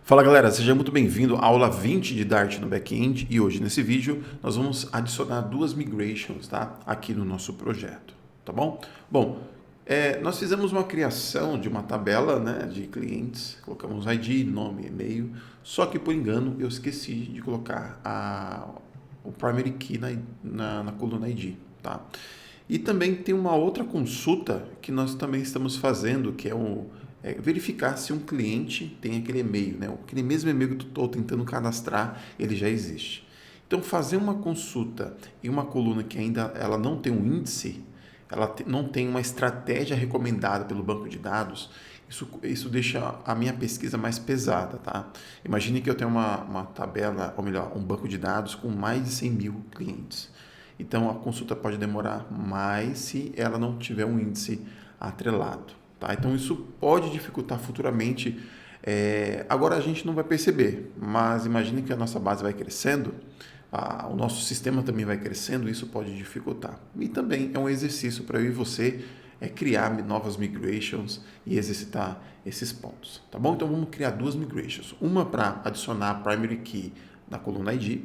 Fala galera, seja muito bem-vindo à aula 20 de Dart no Backend e hoje nesse vídeo nós vamos adicionar duas migrations, tá? Aqui no nosso projeto, tá bom? Bom, nós fizemos uma criação de uma tabela, né, de clientes, colocamos ID, nome, e-mail, só que por engano eu esqueci de colocar o primary key na coluna ID, tá? E também tem uma outra consulta que nós também estamos fazendo, que é verificar se um cliente tem aquele e-mail, né? Aquele mesmo e-mail que eu estou tentando cadastrar, ele já existe. Então, fazer uma consulta em uma coluna que ainda ela não tem um índice, não tem uma estratégia recomendada pelo banco de dados, isso deixa a minha pesquisa mais pesada, tá? Imagine que eu tenho uma tabela, ou melhor, um banco de dados com mais de 100 mil clientes. Então, a consulta pode demorar mais se ela não tiver um índice atrelado. Tá? Então, isso pode dificultar futuramente. Agora a gente não vai perceber, mas imagine que a nossa base vai crescendo, o nosso sistema também vai crescendo, isso pode dificultar. E também é um exercício para eu e você criar novas migrations e exercitar esses pontos. Tá bom? Então, vamos criar duas migrations. Uma para adicionar a primary key na coluna ID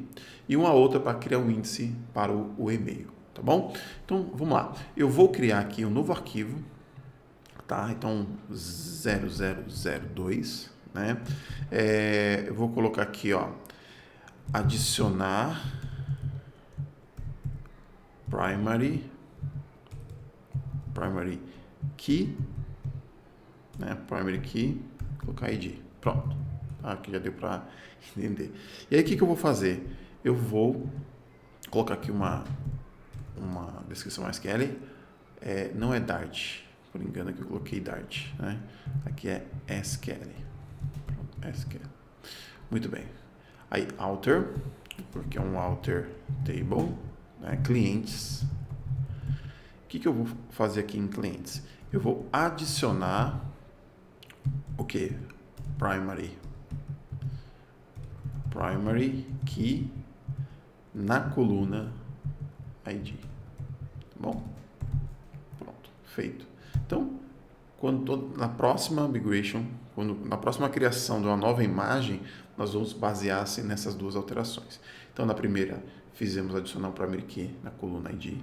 e uma outra para criar um índice para o e-mail, tá bom? Então, vamos lá. Eu vou criar aqui um novo arquivo, tá? Então, 0002, né? Eu vou colocar aqui, ó, adicionar primary key, né? Primary key, colocar ID. Pronto. Aqui já deu para entender. E aí, o que eu vou fazer? Eu vou colocar aqui uma descrição SQL. Não é Dart, por engano que eu coloquei Dart, né? Aqui é SQL. Pronto, SQL. Muito bem. Aí, outer, porque é um outer table, né? Clientes. O que eu vou fazer aqui em clientes? Eu vou adicionar o que? Primary key na coluna ID. Tá bom? Pronto, feito. Então, na próxima migration, na próxima criação de uma nova imagem, nós vamos basear-se nessas duas alterações. Então, na primeira, fizemos adicionar o primary key na coluna ID.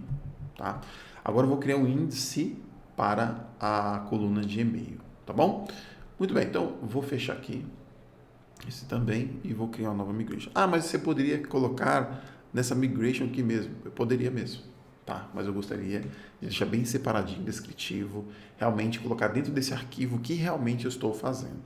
Tá? Agora, eu vou criar um índice para a coluna de e-mail. Tá bom? Muito bem, então, vou fechar aqui esse também e vou criar uma nova migration. Mas você poderia colocar nessa migration aqui mesmo. Eu poderia mesmo, tá? Mas eu gostaria de deixar bem separadinho, descritivo, realmente colocar dentro desse arquivo o que realmente eu estou fazendo,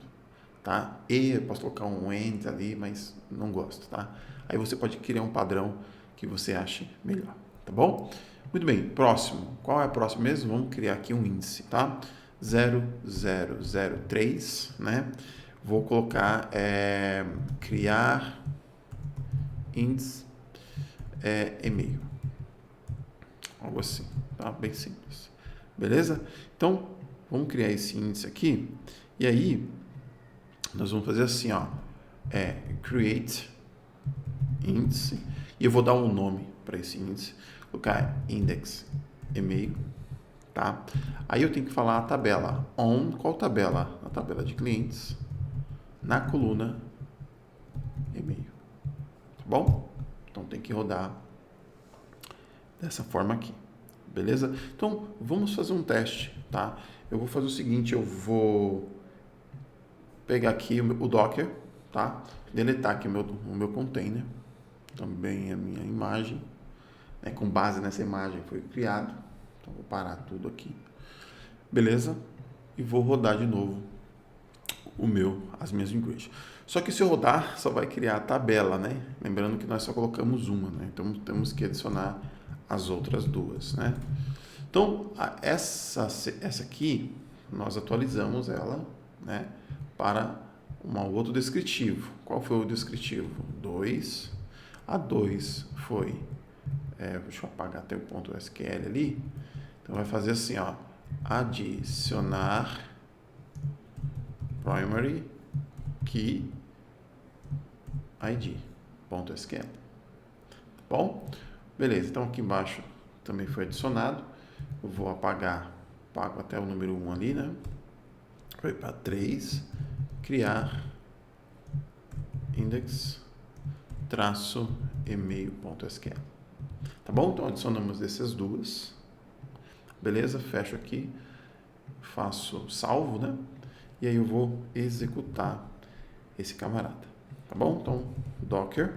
tá? E eu posso colocar um end ali, mas não gosto, tá? Aí você pode criar um padrão que você ache melhor, tá bom? Muito bem, próximo. Qual é o próximo mesmo? Vamos criar aqui um índice, tá? 0003, né? Vou colocar criar índice e-mail. Algo assim, tá? Bem simples. Beleza? Então, vamos criar esse índice aqui. E aí, nós vamos fazer assim, ó. Create índice. E eu vou dar um nome para esse índice. Vou colocar index e-mail. Tá? Aí eu tenho que falar a tabela. Qual tabela? A tabela de clientes. Na coluna e-mail. Tá bom? Então tem que rodar dessa forma aqui. Beleza? Então vamos fazer um teste, tá? Eu vou fazer o seguinte, eu vou pegar aqui o Docker, tá? Deletar aqui o meu container, também a minha imagem, né? Com base nessa imagem foi criado. Então vou parar tudo aqui. Beleza? E vou rodar de novo as minhas migrations. Só que se eu rodar, só vai criar a tabela, né? Lembrando que nós só colocamos uma, né? Então temos que adicionar as outras duas, né? Então, essa aqui, nós atualizamos ela, né? Para um outro descritivo. Qual foi o descritivo? 2. A 2 foi... deixa eu apagar até o ponto SQL ali. Então, vai fazer assim, ó. Adicionar primary key ID.sql. Tá bom? Beleza, então aqui embaixo também foi adicionado. Eu vou apagar, pago até o número 1 ali, né? Foi para 3, criar index-email.sql. Tá bom? Então adicionamos essas duas. Beleza? Fecho aqui, faço salvo, né? E aí eu vou executar esse camarada. Tá bom? Então, docker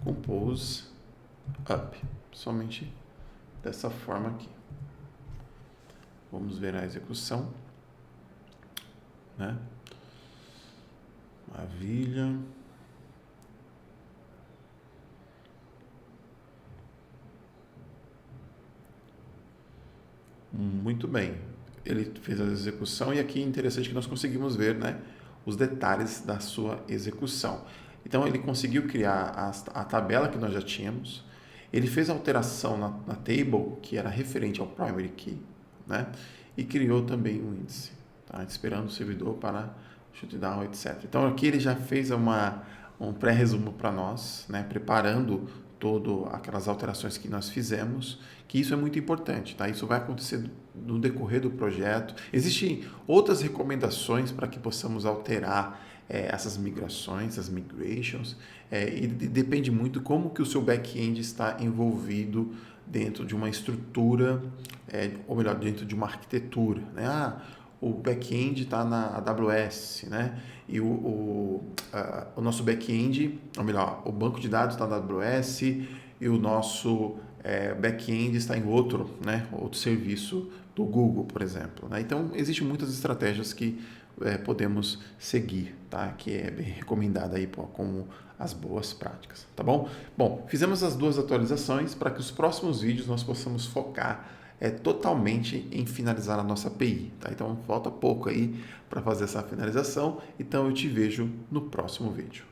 -compose up. Somente dessa forma aqui. Vamos ver a execução, né? Maravilha. Muito bem. Ele fez a execução e aqui é interessante que nós conseguimos ver, né, os detalhes da sua execução. Então ele conseguiu criar a tabela que nós já tínhamos. Ele fez a alteração na table que era referente ao primary key, né? E criou também um índice, tá? Esperando o servidor para shutdown, etc. Então aqui ele já fez um pré-resumo para nós, né? Preparando todas aquelas alterações que nós fizemos, que isso é muito importante, tá? Isso vai acontecer no decorrer do projeto. Existem outras recomendações para que possamos alterar essas migrações, as migrations, e depende muito como que o seu back-end está envolvido dentro de uma estrutura, ou melhor, dentro de uma arquitetura, né? O back-end está na AWS, né? E o nosso back-end, ou melhor, o banco de dados está na AWS e o nosso back-end está em outro, né? Outro serviço do Google, por exemplo, né? Então, existem muitas estratégias que podemos seguir, tá? Que é bem recomendada aí como as boas práticas, tá bom? Bom, fizemos as duas atualizações para que os próximos vídeos nós possamos focar totalmente em finalizar a nossa API, tá? Então falta pouco aí para fazer essa finalização, então eu te vejo no próximo vídeo.